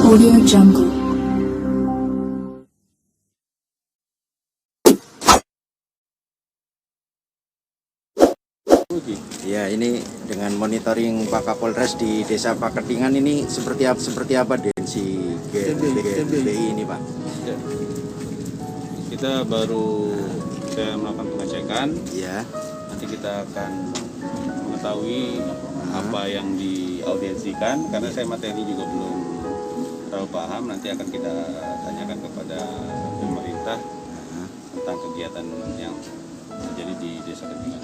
Audio Jungle. Ya, ini dengan monitoring Pak Kapolres di Desa Paketingan ini seperti apa Densi GBI ini, Pak? Ya. Kita baru saya melakukan pengecekan. Ya. Nanti kita akan mengetahui apa yang diaudiensikan, karena saya materi juga belum terlalu paham. Nanti akan kita tanyakan kepada pemerintah tentang kegiatan yang terjadi di Desa Ketingan.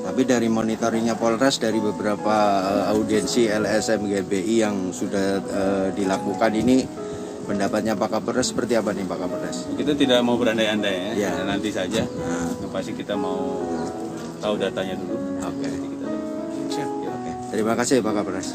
Tapi dari monitoringnya Polres, dari beberapa audiensi LSM GBI yang sudah dilakukan ini, pendapatnya Pak Kapolres seperti apa nih Pak Kapolres? Kita tidak mau berandai-andai ya. Ya. Nanti saja. Yang pasti kita mau tahu datanya dulu. Oke. Nanti kita Ya, oke. Terima kasih Pak Kapolres.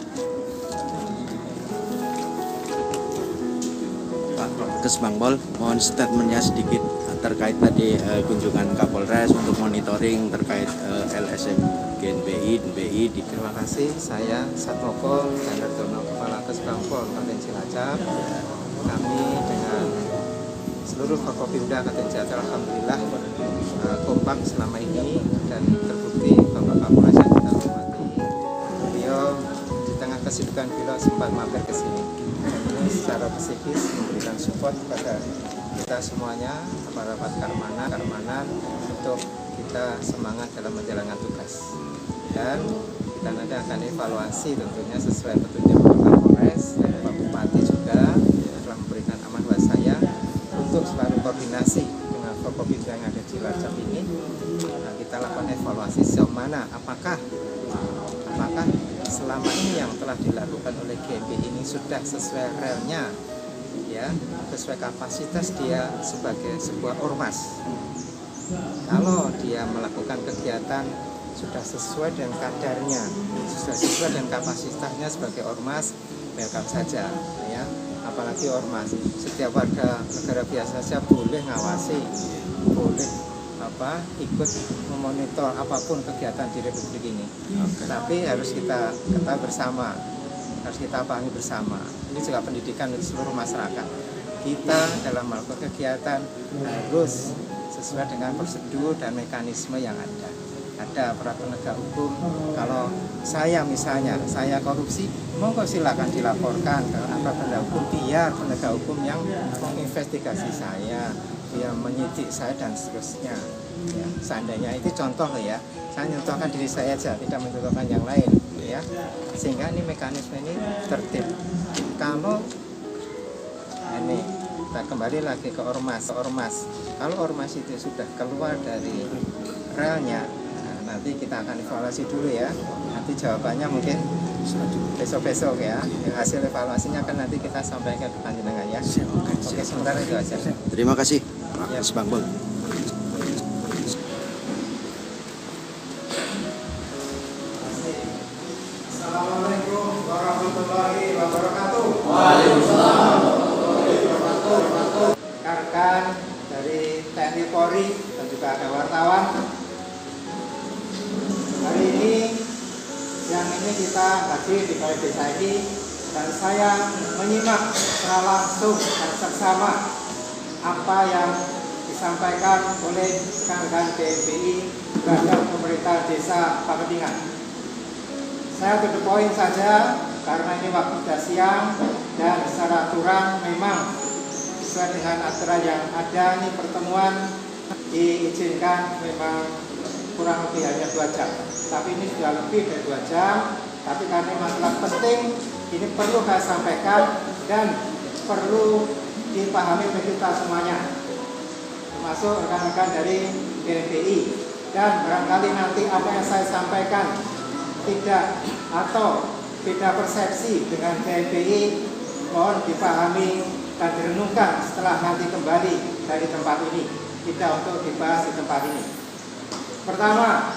Pak Kesbangpol, mohon statementnya sedikit terkait tadi kunjungan Kapolres untuk monitoring terkait LSM GNBI dan BI di. Terima kasih, saya Satmoko Gandardono, Kepala Kesbangpol Kabupaten Cilacap. Kami dengan seluruh Forkopimda Kabupaten Cilacap alhamdulillah kompak selama ini, dan terbukti Bapak Kapolres yang kita hormati, beliau di tengah kesibukan beliau sempat mampir ke sini. Dan ini secara psikis memberikan support kepada kita semuanya, rapat keamanan untuk kita semangat dalam menjalankan tugas. Dan kita nanti akan evaluasi tentunya sesuai petunjuk Bapak Kapolres dan Pak Bupati juga telah memberikan amanah buat saya untuk selalu koordinasi dengan Forkopimda yang ada di Cilacap ini. Nah, kita lakukan evaluasi sejauh mana, apakah selama ini yang telah dilakukan oleh GNBI ini sudah sesuai realnya, ya, sesuai kapasitas dia sebagai sebuah ormas. Kalau dia melakukan kegiatan sudah sesuai dengan kadarnya, sudah sesuai dengan kapasitasnya sebagai ormas, welcome saja, ya. Apalagi ormas, setiap warga negara biasa saja boleh ngawasi, boleh ikut memonitor apapun kegiatan di Republik ini. Tapi harus kita ketahui bersama, harus kita pahami bersama. Ini juga pendidikan untuk seluruh masyarakat. Kita dalam melakukan kegiatan harus sesuai dengan prosedur dan mekanisme yang ada. Ada peraturan penegak hukum. Kalau saya misalnya, saya korupsi, monggo silakan dilaporkan ke aparat penegak hukum, biar penegak hukum yang menginvestigasi saya, dia menyidik saya dan seterusnya. Ya, seandainya itu contoh ya, saya mencontohkan diri saya aja, tidak mencontohkan yang lain, ya. Sehingga ini mekanisme ini tertib. Kalau ini kita kembali lagi ke ormas. Kalau ormas itu sudah keluar dari realnya, nanti kita akan evaluasi dulu ya. Nanti jawabannya mungkin besok-besok ya. Hasil evaluasinya kan nanti kita sampaikan ke panjenengan ya. Oke, sementara itu aja. Terima kasih Pak Kesbangpol. Assalamualaikum warahmatullahi wabarakatuh. Waalaikumsalam warahmatullahi wabarakatuh. Rekan dari TNI Polri dan juga ada wartawan. Hari ini, siang ini kita hadir di Balai Desa ini, dan saya menyimak secara langsung dan seksama apa yang disampaikan oleh rekan-rekan GNBI terhadap pemerintah Desa Paketingan. Saya to the point saja karena ini waktu sudah siang, dan secara aturan memang sesuai dengan aturan yang ada, ini pertemuan diizinkan memang kurang lebih hanya 2 jam. Tapi ini sudah lebih dari 2 jam. Tapi karena masalah penting, ini perlu saya sampaikan dan perlu dipahami oleh kita semuanya, termasuk rekan-rekan dari GNBI. Dan barangkali nanti apa yang saya sampaikan tidak atau beda persepsi dengan GNBI, mohon dipahami dan direnungkan setelah nanti kembali dari tempat ini, tidak untuk dibahas di tempat ini. Pertama,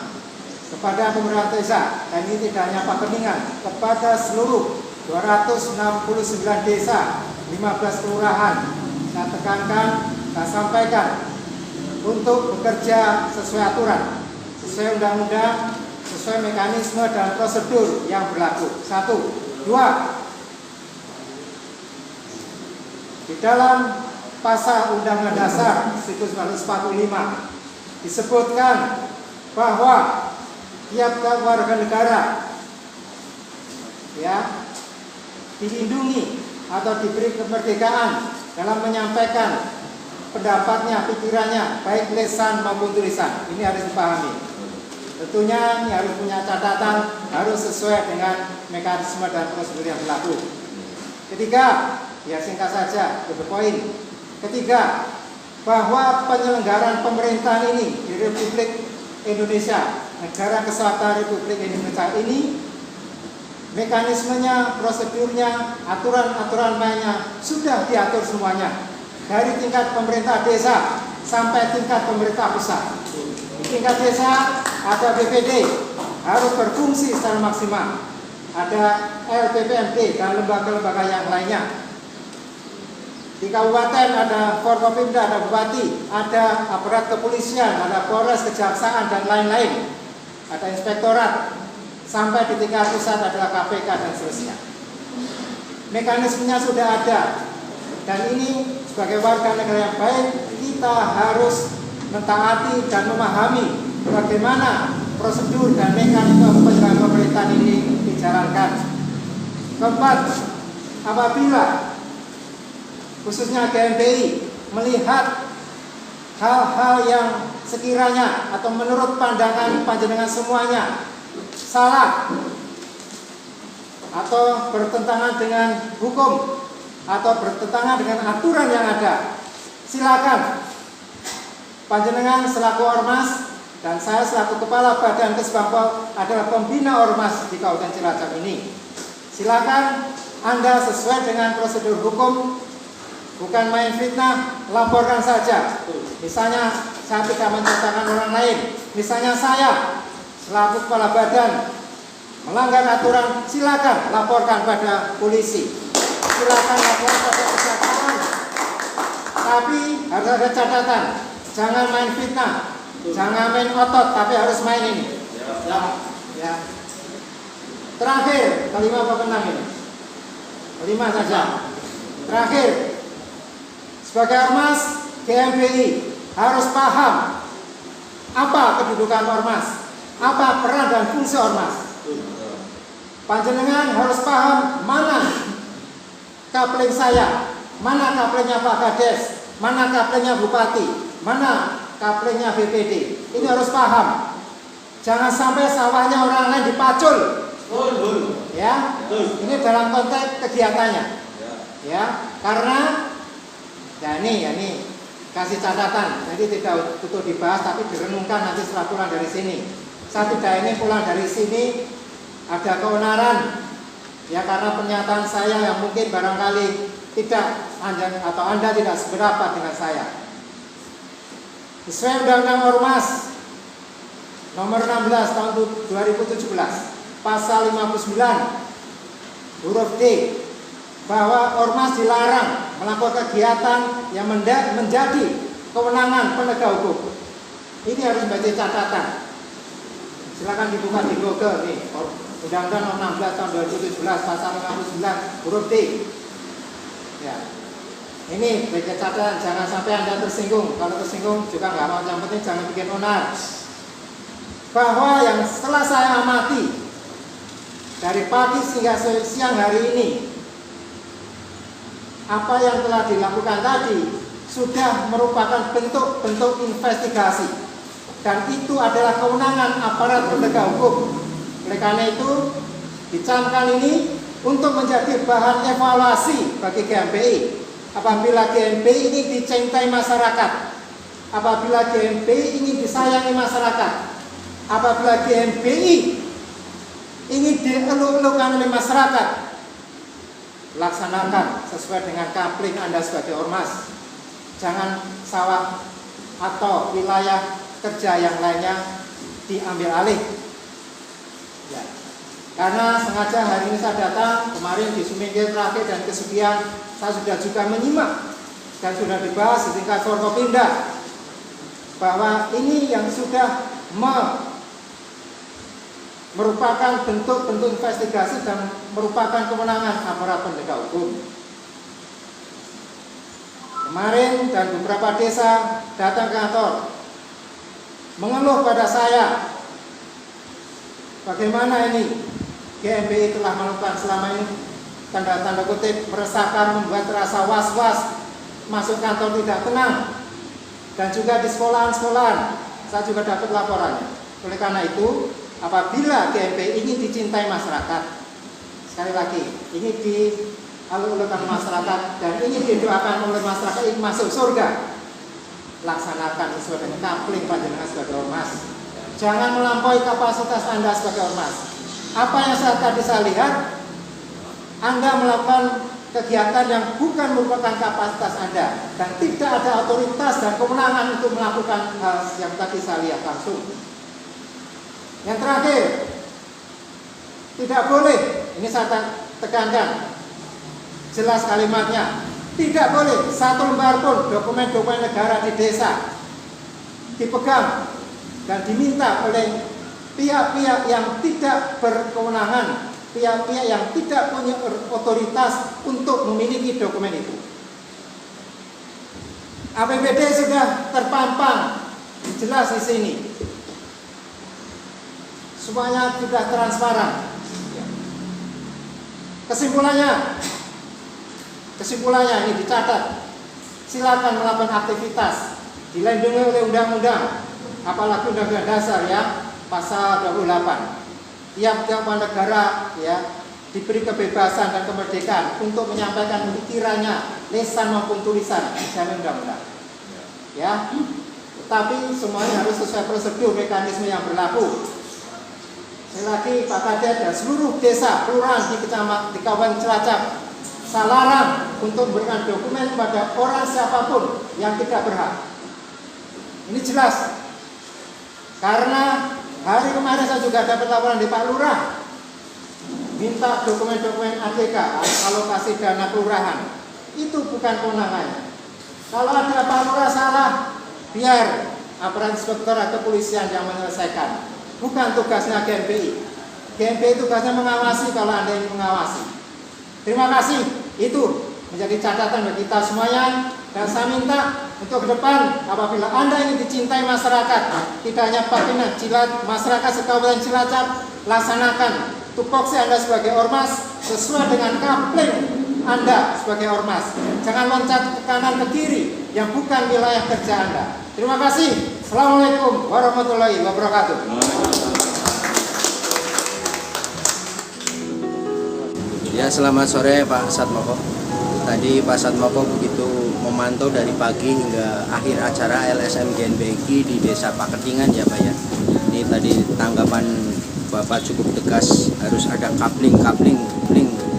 kepada pemerintah desa, dan ini tidak hanya Paketingan, kepada seluruh 269 desa, 15 kelurahan, saya tekankan, saya sampaikan untuk bekerja sesuai aturan, sesuai undang-undang, sesuai mekanisme dan prosedur yang berlaku. 1, 2, Di dalam pasal Undang-Undang Dasar 1945 disebutkan bahwa tiap warga negara ya dilindungi atau diberi kemerdekaan dalam menyampaikan pendapatnya, pikirannya, baik lisan maupun tulisan. Ini harus dipahami. Tentunya ini harus punya catatan, harus sesuai dengan mekanisme dan prosedur yang berlaku. Ketiga, ya singkat saja, to the point. Ketiga, bahwa penyelenggaraan pemerintahan ini di Republik Indonesia, Negara Kesatuan Republik Indonesia ini, mekanismenya, prosedurnya, aturan-aturan mainnya sudah diatur semuanya. Dari tingkat pemerintah desa sampai tingkat pemerintah pusat. Di tingkat desa ada BPD, harus berfungsi secara maksimal. Ada LPPMD dan lembaga-lembaga yang lainnya. Di kabupaten ada Forkopimda, ada bupati, ada aparat kepolisian, ada Polres, kejaksaan dan lain-lain. Ada inspektorat. Sampai di tingkat pusat adalah KPK dan seterusnya. Mekanismenya sudah ada. Dan ini sebagai warga negara yang baik, kita harus mentaati dan memahami bagaimana prosedur dan mekanisme penyelenggaraan pemerintahan ini dijalankan. Keempat, apabila khususnya GMBI melihat hal-hal yang sekiranya atau menurut pandangan panjenengan semuanya salah atau bertentangan dengan hukum atau bertentangan dengan aturan yang ada, silakan panjenengan selaku ormas dan saya selaku kepala Badan Kesbangpol adalah pembina ormas di Kabupaten Cilacap ini. Silakan Anda sesuai dengan prosedur hukum, bukan main fitnah, laporkan saja. Misalnya saya tidak menceritakan orang lain, misalnya saya selaku kepala badan melanggar aturan, silakan laporkan pada polisi. Silakan laporkan pada kejaksaan. Tapi harus ada catatan, jangan main fitnah, jangan main otot, tapi harus main ini. Ya. Terakhir, kelima apa keenam ini? Kelima saja. Terakhir, sebagai ormas GMBI harus paham apa kedudukan ormas, apa peran dan fungsi ormas. Panjenengan harus paham mana kapling saya, mana kaplingnya Pak Kades, mana kaplingnya Bupati, mana kaplingnya BPD. Ini harus paham. Jangan sampai sawahnya orang lain dipacul. Ya, ini dalam konteks kegiatannya. Ya, karena ya ini kasih catatan. Jadi tidak butuh dibahas, tapi direnungkan nanti setelah pulang dari sini. Saya tidak ini pulang dari sini ada keonaran. Ya, karena pernyataan saya yang mungkin barangkali tidak atau Anda tidak seberapa dengan saya. Sesuai Undang-Undang Ormas Nomor 16 tahun 2017, Pasal 59 huruf D, bahwa ormas dilarang melakukan kegiatan yang menjadi kewenangan penegak hukum. Ini harus menjadi catatan. Silakan dibuka di Google nih, Undang-Undang Nomor 16 tahun 2017 Pasal 59 huruf D. Ya. Ini bagi catatan, jangan sampai Anda tersinggung. Kalau tersinggung juga nggak mau, yang penting jangan bikin onar. Bahwa yang setelah saya amati dari pagi hingga siang hari ini, apa yang telah dilakukan tadi sudah merupakan bentuk-bentuk investigasi, dan itu adalah kewenangan aparat penegak hukum. Oleh karena itu, dicamkan ini untuk menjadi bahan evaluasi bagi GMBI. Apabila GMBI ini dicintai masyarakat, apabila GMBI ini disayangi masyarakat, apabila GMBI ini dieluk-elukan oleh masyarakat, laksanakan sesuai dengan kapling Anda sebagai ormas. Jangan sawah atau wilayah kerja yang lainnya diambil alih. Ya. Karena sengaja hari ini saya datang, kemarin di Sumingkir terakhir dan kesekian, saya sudah juga menyimak dan sudah dibahas di tingkat Forkopimda bahwa ini yang sudah merupakan bentuk-bentuk investigasi dan merupakan kewenangan aparat penegak hukum. kemarin dan beberapa desa datang ke kantor mengeluh pada saya bagaimana ini GMBI telah melakukan selama ini tanda-tanda kutip meresahkan, membuat rasa was-was, masuk kantor tidak tenang, dan juga di sekolahan-sekolahan saya juga dapat laporannya. Oleh karena itu, apabila GMBI ingin dicintai masyarakat, sekali lagi ini dialurkan masyarakat dan ingin didoakan oleh masyarakat ingin masuk surga, laksanakan sesuai dengan kapling panjenengan sebagai ormas. Jangan melampaui kapasitas Anda sebagai ormas. Apa yang tadi saya lihat, Anda melakukan kegiatan yang bukan merupakan kapasitas Anda dan tidak ada otoritas dan kewenangan untuk melakukan hal yang tadi saya lihat langsung. Yang terakhir, tidak boleh, ini saya tekankan, jelas kalimatnya, tidak boleh satu lembar pun dokumen-dokumen negara di desa dipegang dan diminta oleh pihak-pihak yang tidak berkewenangan, pihak-pihak yang tidak punya otoritas untuk memiliki dokumen itu. APBD sudah terpampang jelas di sini, semuanya sudah transparan. Kesimpulannya ini dicatat. Silakan melakukan aktivitas dilindungi oleh undang-undang, apalagi undang-undang dasar ya, pasal 28. Tiap-tiap negara ya diberi kebebasan dan kemerdekaan untuk menyampaikan pikirannya, lisan maupun tulisan, dijamin undang-undang. Ya, tetapi semuanya harus sesuai prosedur mekanisme yang berlaku. Sekali lagi Pak Kadek dan seluruh desa kelurahan di Kabupaten Cilacap, saya larang untuk memberikan dokumen kepada orang siapapun yang tidak berhak. Ini jelas. Karena hari kemarin saya juga dapat laporan di Pak Lurah, minta dokumen-dokumen ATK, alokasi dana kelurahan. Itu bukan kewenangannya. Kalau ada Pak Lurah salah, biar aparat inspektor atau kepolisian yang menyelesaikan. Bukan tugasnya GMBI. GMBI tugasnya mengawasi kalau Anda ingin mengawasi. Terima kasih. Itu menjadi catatan bagi kita semuanya. Dan saya minta untuk ke depan, apabila Anda ingin dicintai masyarakat, tidak hanya Papina, masyarakat Kabupaten Cilacap, laksanakan tupoksi Anda sebagai ormas sesuai dengan kapling Anda sebagai ormas. Jangan loncat ke kanan ke kiri yang bukan wilayah kerja Anda. Terima kasih. Assalamualaikum warahmatullahi wabarakatuh. Ya, selamat sore Pak Satmoko. Tadi Pak Satmoko begitu memantau dari pagi hingga akhir acara LSM GNBI di Desa Paketingan ya Pak ya. Ini tadi tanggapan Bapak cukup tegas, harus ada kapling.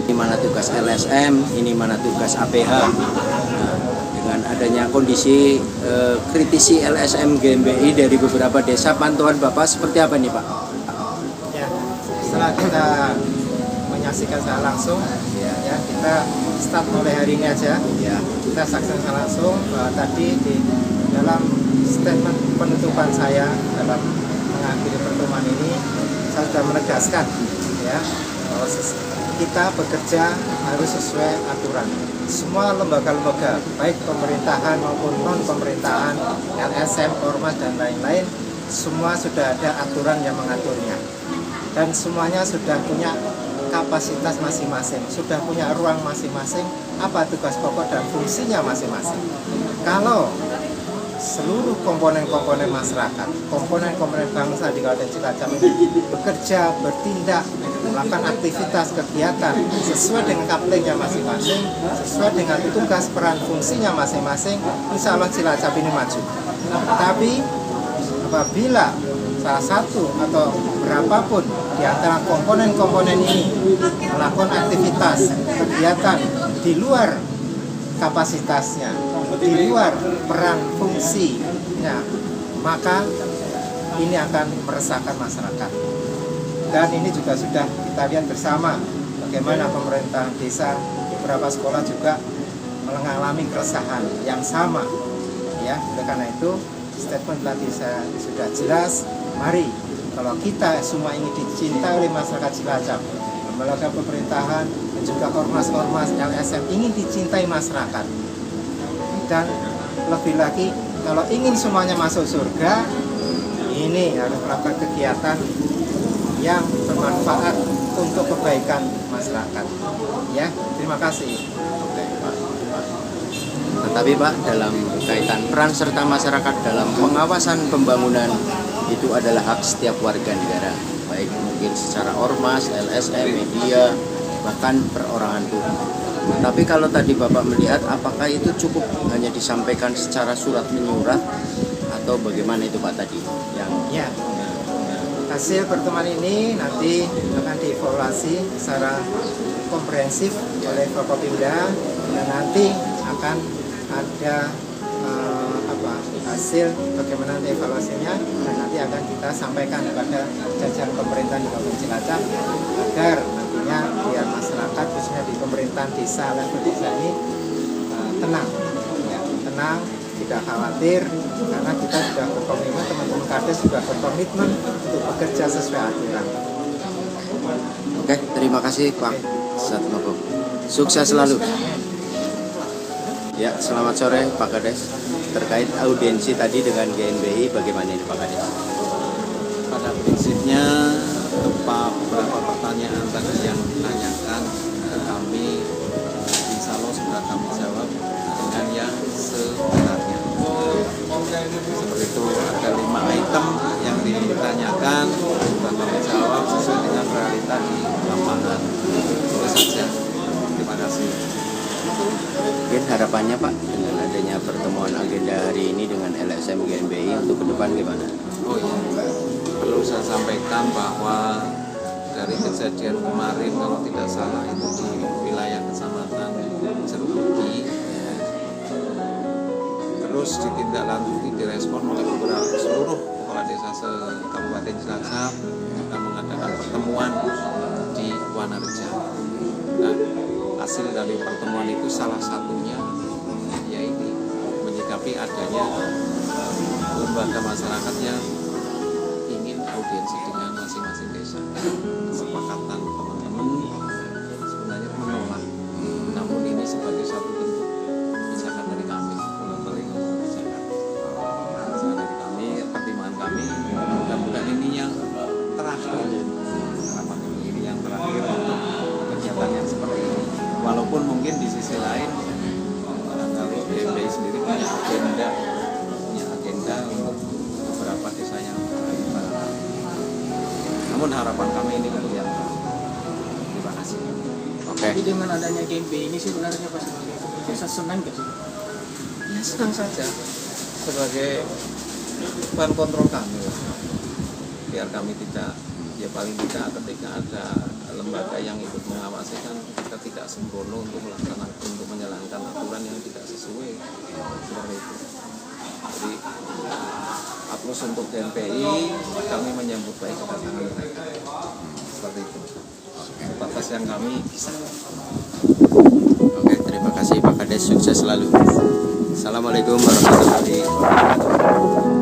Ini mana tugas LSM, ini mana tugas APH. Nah, dengan adanya kondisi kritisi LSM GNBI dari beberapa desa, pantauan Bapak seperti apa nih Pak? Ya, setelah kita menyaksikan secara langsung, ya kita start mulai hari ini aja. Ya. Kita saksikan langsung bahwa tadi di dalam statement penutupan saya dalam mengakhiri pertemuan ini, saya sudah menegaskan ya bahwa kita bekerja harus sesuai aturan. Semua lembaga-lembaga, baik pemerintahan maupun non pemerintahan, LSM, ormas dan lain-lain, semua sudah ada aturan yang mengaturnya. Dan semuanya sudah punya kapasitas masing-masing, sudah punya ruang masing-masing, apa tugas pokok dan fungsinya masing-masing. Kalau seluruh komponen-komponen masyarakat, komponen-komponen bangsa di Kabupaten Cilacap ini bekerja, bertindak, melakukan aktivitas kegiatan sesuai dengan kaplingnya masing-masing, sesuai dengan tugas peran fungsinya masing-masing, insya Allah Cilacap ini maju. Tapi apabila salah satu atau berapapun di antara komponen-komponen ini melakukan aktivitas kegiatan di luar kapasitasnya, di luar peran fungsinya, maka ini akan meresahkan masyarakat. Dan ini juga sudah kita lihat bersama bagaimana pemerintah desa beberapa sekolah juga mengalami keresahan yang sama. Ya, oleh karena itu statement tadi saya sudah jelas. Mari, kalau kita semua ingin dicintai oleh masyarakat Cilacap, lembaga pemerintahan dan juga ormas-ormas LSM ingin dicintai masyarakat, Dan lebih lagi, kalau ingin semuanya masuk surga, ini harus melakukan kegiatan yang bermanfaat untuk kebaikan masyarakat. Ya, terima kasih. Tetapi Pak, dalam kaitan peran serta masyarakat dalam pengawasan pembangunan itu adalah hak setiap warga negara, baik mungkin secara ormas, LSM, media, bahkan perorangan pun. Tapi kalau tadi Bapak melihat, apakah itu cukup hanya disampaikan secara surat menyurat atau bagaimana itu Pak tadi? Yang Ya, hasil pertemuan ini nanti akan dievaluasi secara komprehensif oleh Forkopimda dan nanti akan ada hasil bagaimana evaluasinya dan nanti akan kita sampaikan kepada jajaran pemerintahan di Kabupaten Cilacap agar nantinya biar masyarakat khususnya di pemerintahan desa dan desa ini tenang, ya, tenang, tidak khawatir karena kita sudah berkomitmen, teman-teman Kades sudah berkomitmen untuk bekerja sesuai aturan. Oke, terima kasih Pak Satmoko. Sukses selalu. Ya, selamat sore Pak Kades. Terkait audiensi tadi dengan GNBI, bagaimana ini Pak Kades? Pada prinsipnya beberapa pertanyaan tadi yang ditanyakan ke kami, insya Allah sudah kami jawab dengan yang sebenarnya. Seperti itu, ada 5 item yang ditanyakan sudah kami jawab sesuai dengan realita di lapangan. Itu saja. Terima kasih. Mungkin harapannya Pak dengan adanya pertemuan agenda hari ini dengan LSM GNBI untuk ke depan gimana? Oh iya, perlu saya sampaikan bahwa dari kejadian kemarin kalau tidak salah itu di wilayah kecamatan Cerukuki, terus ditindaklanjuti direspon oleh beberapa seluruh kepala desa se-Kabupaten Cilacap dan mengadakan pertemuan di Wanareja. Nah, hasil dari pertemuan itu salah satunya yaitu menyikapi adanya lembaga masyarakat yang ingin audiensi dengan masing-masing desa. Kesepakatan teman-teman sebenarnya menolak, namun ini sebagai satu bentuk kebijakan dari kami, kebijakan dari kami, pertimbangan kami. Mudah-mudahan ini yang terakhir, harapan ini yang terakhir untuk kegiatan yang seperti ini. Walaupun mungkin di sisi lain barangkali GNBI sendiri punya agenda untuk beberapa desa yang barangkali. Namun harapan kami ini untuk yang terima kasih. Oke. Tapi dengan adanya GNBI ini sebenarnya Pak desa senang nggak sih? Ya senang saja sebagai bahan kontrol kami, biar kami tidak, ya paling tidak ketika ada lembaga yang ikut mengawasi kan kita tidak sembrono untuk melaksanakan, untuk menjalankan aturan yang tidak sesuai seperti itu. Jadi aplaus untuk GNBI, kami menyambut baik kedatangan mereka seperti itu. Batas yang kami bisa. Oke, terima kasih Pak Kades, sukses selalu. Assalamualaikum warahmatullahi wabarakatuh.